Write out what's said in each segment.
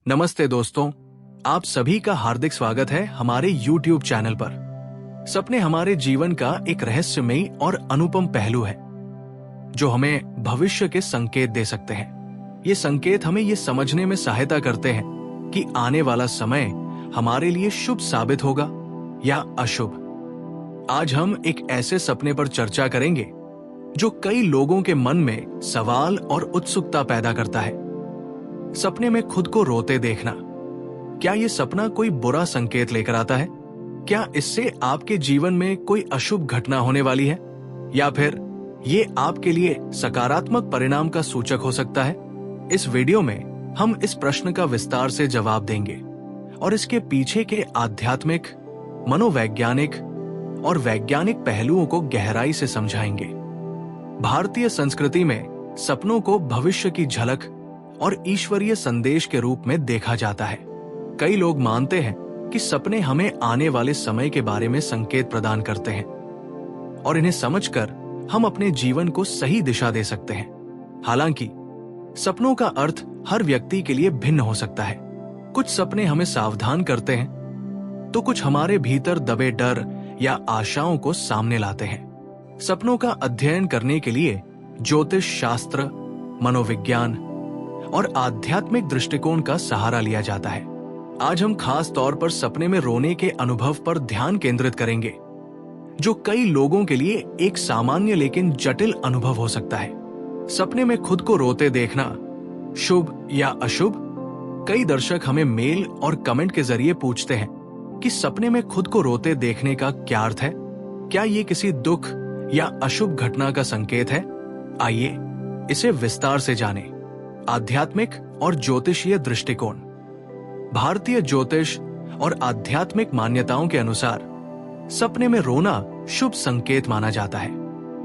नमस्ते दोस्तों, आप सभी का हार्दिक स्वागत है हमारे YouTube चैनल पर। सपने हमारे जीवन का एक रहस्यमयी और अनुपम पहलू है जो हमें भविष्य के संकेत दे सकते हैं। ये संकेत हमें ये समझने में सहायता करते हैं कि आने वाला समय हमारे लिए शुभ साबित होगा या अशुभ। आज हम एक ऐसे सपने पर चर्चा करेंगे जो कई लोगों के मन में सवाल और उत्सुकता पैदा करता है। सपने में खुद को रोते देखना, क्या यह सपना कोई बुरा संकेत लेकर आता है? क्या इससे आपके जीवन में कोई अशुभ घटना होने वाली है, या फिर ये आपके लिए सकारात्मक परिणाम का सूचक हो सकता है? इस वीडियो में हम इस प्रश्न का विस्तार से जवाब देंगे और इसके पीछे के आध्यात्मिक, मनोवैज्ञानिक और वैज्ञानिक पहलुओं को गहराई से समझाएंगे। भारतीय संस्कृति में सपनों को भविष्य की झलक और ईश्वरीय संदेश के रूप में देखा जाता है। कई लोग मानते हैं कि सपने हमें आने वाले समय के बारे में संकेत प्रदान करते हैं और इन्हें समझकर हम अपने जीवन को सही दिशा दे सकते हैं। हालांकि सपनों का अर्थ हर व्यक्ति के लिए भिन्न हो सकता है। कुछ सपने हमें सावधान करते हैं तो कुछ हमारे भीतर दबे डर या आशाओं को सामने लाते हैं। सपनों का अध्ययन करने के लिए ज्योतिष शास्त्र, मनोविज्ञान और आध्यात्मिक दृष्टिकोण का सहारा लिया जाता है। आज हम खास तौर पर सपने में रोने के अनुभव पर ध्यान केंद्रित करेंगे, जो कई लोगों के लिए एक सामान्य लेकिन जटिल अनुभव हो सकता है। सपने में खुद को रोते देखना, शुभ या अशुभ? कई दर्शक हमें मेल और कमेंट के जरिए पूछते हैं कि सपने में खुद को रोते देखने का क्या अर्थ है? क्या ये किसी दुख या अशुभ घटना का संकेत है? आइए इसे विस्तार से जानें। आध्यात्मिक और ज्योतिषीय दृष्टिकोण। भारतीय ज्योतिष और आध्यात्मिक मान्यताओं के अनुसार सपने में रोना शुभ संकेत माना जाता है।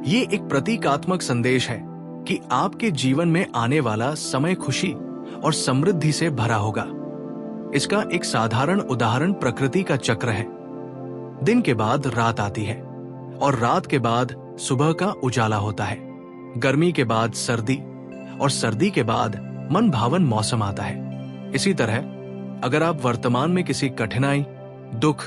ये एक प्रतीकात्मक संदेश है कि आपके जीवन में आने वाला समय खुशी और समृद्धि से भरा होगा। इसका एक साधारण उदाहरण प्रकृति का चक्र है। दिन के बाद रात आती है और रात के बाद सुबह का उजाला होता है। गर्मी के बाद सर्दी और सर्दी के बाद मन भावन मौसम आता है। इसी तरह अगर आप वर्तमान में किसी कठिनाई, दुख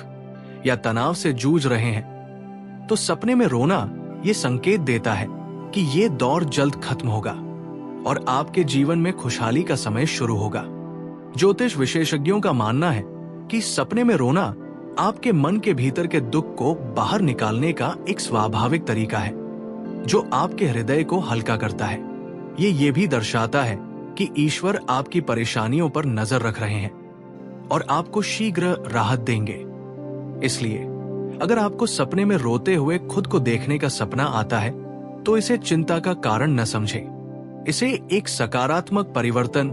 या तनाव से जूझ रहे हैं तो सपने में रोना ये संकेत देता है कि ये दौर जल्द खत्म होगा और आपके जीवन में खुशहाली का समय शुरू होगा। ज्योतिष विशेषज्ञों का मानना है कि सपने में रोना आपके मन के भीतर के दुख को बाहर निकालने का एक स्वाभाविक तरीका है जो आपके हृदय को हल्का करता है। ये भी दर्शाता है कि ईश्वर आपकी परेशानियों पर नजर रख रहे हैं और आपको शीघ्र राहत देंगे। इसलिए अगर आपको सपने में रोते हुए खुद को देखने का सपना आता है तो इसे चिंता का कारण न समझें। इसे एक सकारात्मक परिवर्तन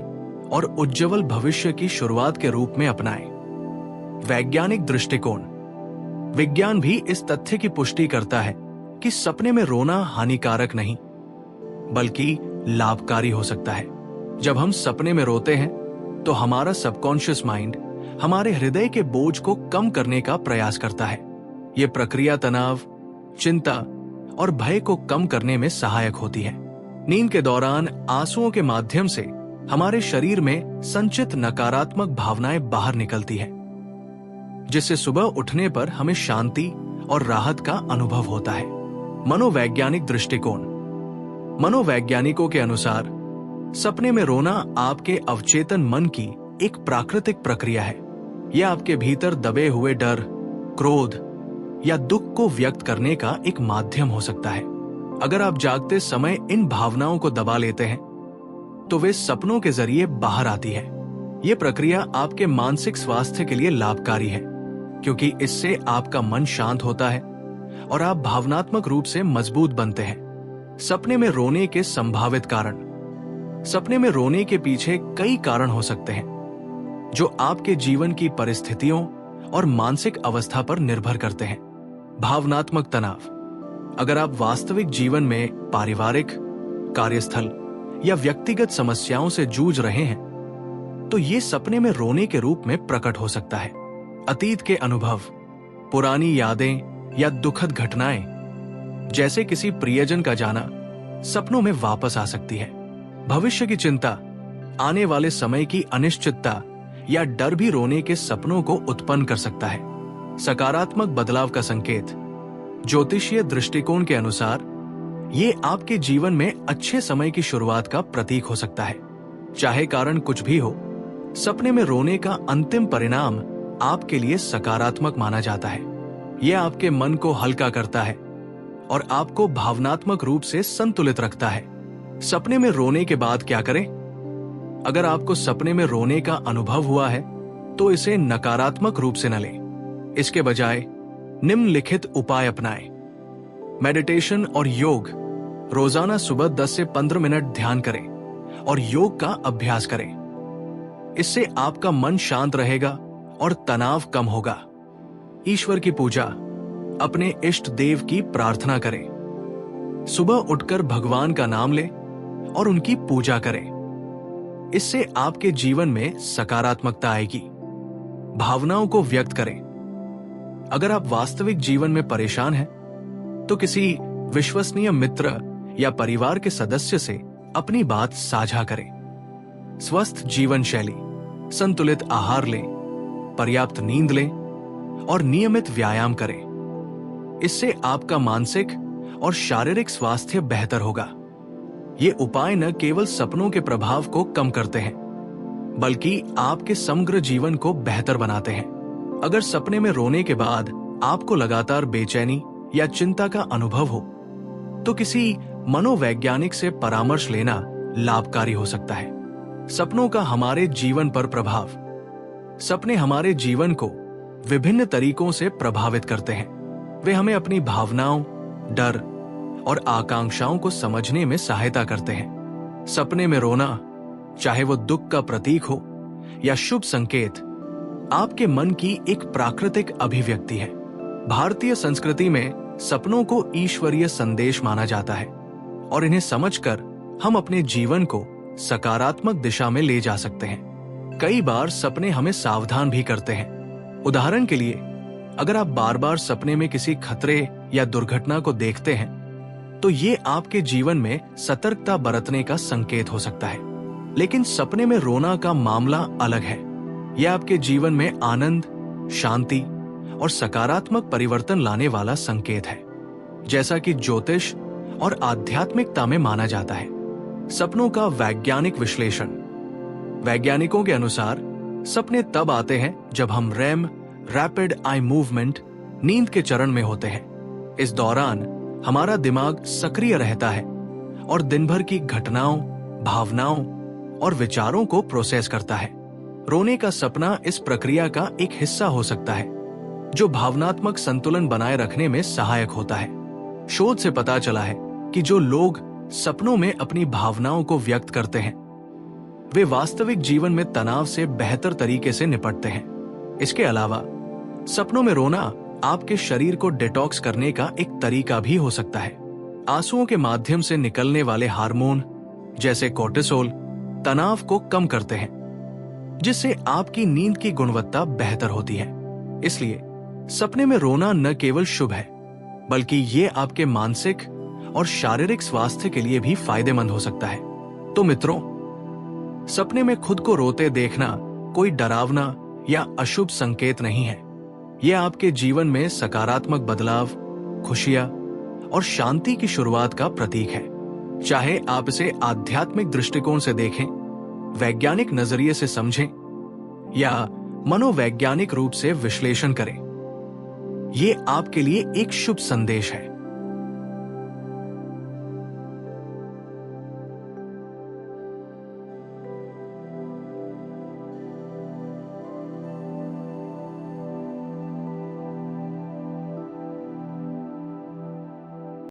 और उज्जवल भविष्य की शुरुआत के रूप में अपनाएं। वैज्ञानिक दृष्टिकोण। विज्ञान भी इस तथ्य की पुष्टि करता है कि सपने में रोना हानिकारक नहीं बल्कि लाभकारी हो सकता है। जब हम सपने में रोते हैं तो हमारा सबकॉन्शियस माइंड हमारे हृदय के बोझ को कम करने का प्रयास करता है। यह प्रक्रिया तनाव, चिंता और भय को कम करने में सहायक होती है। नींद के दौरान आंसुओं के माध्यम से हमारे शरीर में संचित नकारात्मक भावनाएं बाहर निकलती है, जिससे सुबह उठने पर हमें शांति और राहत का अनुभव होता है। मनोवैज्ञानिक दृष्टिकोण। मनोवैज्ञानिकों के अनुसार सपने में रोना आपके अवचेतन मन की एक प्राकृतिक प्रक्रिया है। यह आपके भीतर दबे हुए डर, क्रोध या दुख को व्यक्त करने का एक माध्यम हो सकता है। अगर आप जागते समय इन भावनाओं को दबा लेते हैं तो वे सपनों के जरिए बाहर आती है। यह प्रक्रिया आपके मानसिक स्वास्थ्य के लिए लाभकारी है क्योंकि इससे आपका मन शांत होता है और आप भावनात्मक रूप से मजबूत बनते हैं। सपने में रोने के संभावित कारण। सपने में रोने के पीछे कई कारण हो सकते हैं जो आपके जीवन की परिस्थितियों और मानसिक अवस्था पर निर्भर करते हैं। भावनात्मक तनाव। अगर आप वास्तविक जीवन में पारिवारिक, कार्यस्थल या व्यक्तिगत समस्याओं से जूझ रहे हैं तो ये सपने में रोने के रूप में प्रकट हो सकता है। अतीत के अनुभव, पुरानी यादें या दुखद घटनाएं जैसे किसी प्रियजन का जाना सपनों में वापस आ सकती है। भविष्य की चिंता, आने वाले समय की अनिश्चितता या डर भी रोने के सपनों को उत्पन्न कर सकता है। सकारात्मक बदलाव का संकेत। ज्योतिषीय दृष्टिकोण के अनुसार ये आपके जीवन में अच्छे समय की शुरुआत का प्रतीक हो सकता है। चाहे कारण कुछ भी हो, सपने में रोने का अंतिम परिणाम आपके लिए सकारात्मक माना जाता है। यह आपके मन को हल्का करता है और आपको भावनात्मक रूप से संतुलित रखता है। सपने में रोने के बाद क्या करें? अगर आपको सपने में रोने का अनुभव हुआ है तो इसे नकारात्मक रूप से न लें। इसके बजाय निम्नलिखित उपाय अपनाएं। मेडिटेशन और योग। रोजाना सुबह 10 से 15 मिनट ध्यान करें और योग का अभ्यास करें। इससे आपका मन शांत रहेगा और तनाव कम होगा। ईश्वर की पूजा। अपने इष्ट देव की प्रार्थना करें। सुबह उठकर भगवान का नाम लें और उनकी पूजा करें। इससे आपके जीवन में सकारात्मकता आएगी। भावनाओं को व्यक्त करें। अगर आप वास्तविक जीवन में परेशान हैं, तो किसी विश्वसनीय मित्र या परिवार के सदस्य से अपनी बात साझा करें। स्वस्थ जीवन शैली। संतुलित आहार लें, पर्याप्त नींद लें और नियमित व्यायाम करें। इससे आपका मानसिक और शारीरिक स्वास्थ्य बेहतर होगा। ये उपाय न केवल सपनों के प्रभाव को कम करते हैं, बल्कि आपके समग्र जीवन को बेहतर बनाते हैं। अगर सपने में रोने के बाद आपको लगातार बेचैनी या चिंता का अनुभव हो, तो किसी मनोवैज्ञानिक से परामर्श लेना लाभकारी हो सकता है। सपनों का हमारे जीवन पर प्रभाव। सपने हमारे जीवन को विभिन्न तरीकों से प्रभावित करते हैं। वे हमें अपनी भावनाओं, डर और आकांक्षाओं को समझने में सहायता करते हैं। सपने में रोना, चाहे वो दुख का प्रतीक हो या शुभ संकेत, आपके मन की एक प्राकृतिक अभिव्यक्ति है। भारतीय संस्कृति में सपनों को ईश्वरीय संदेश माना जाता है और इन्हें समझकर हम अपने जीवन को सकारात्मक दिशा में ले जा सकते हैं। कई बार सपने हमें सावधान भी करते हैं। उदाहरण के लिए, अगर आप बार बार सपने में किसी खतरे या दुर्घटना को देखते हैं, तो ये आपके जीवन में सतर्कता बरतने का संकेत हो सकता है। लेकिन सपने में रोना का मामला अलग है। यह आपके जीवन में आनंद, शांति और सकारात्मक परिवर्तन लाने वाला संकेत है, जैसा कि ज्योतिष और आध्यात्मिकता में माना जाता है। सपनों का वैज्ञानिक विश्लेषण। वैज्ञानिकों के अनुसार सपने तब आते हैं जब हम रैम, रैपिड आई मूवमेंट, नींद के चरण में होते हैं। इस दौरान हमारा दिमाग सक्रिय रहता है और दिन भर की घटनाओं, भावनाओं और विचारों को प्रोसेस करता है। रोने का सपना इस प्रक्रिया का एक हिस्सा हो सकता है, जो भावनात्मक संतुलन बनाए रखने में सहायक होता है। शोध से पता चला है कि जो लोग सपनों में अपनी भावनाओं को व्यक्त करते हैं, वे वास्तविक जीवन में तनाव से बेहतर तरीके से निपटते हैं। इसके अलावा सपनों में रोना आपके शरीर को डिटॉक्स करने का एक तरीका भी हो सकता है। आंसुओं के माध्यम से निकलने वाले हार्मोन जैसे कोर्टिसोल तनाव को कम करते हैं, जिससे आपकी नींद की गुणवत्ता बेहतर होती है। इसलिए सपने में रोना न केवल शुभ है, बल्कि ये आपके मानसिक और शारीरिक स्वास्थ्य के लिए भी फायदेमंद हो सकता है। तो मित्रों, सपने में खुद को रोते देखना कोई डरावना या अशुभ संकेत नहीं है। यह आपके जीवन में सकारात्मक बदलाव, खुशियां और शांति की शुरुआत का प्रतीक है। चाहे आप इसे आध्यात्मिक दृष्टिकोण से देखें, वैज्ञानिक नजरिए से समझें या मनोवैज्ञानिक रूप से विश्लेषण करें, ये आपके लिए एक शुभ संदेश है।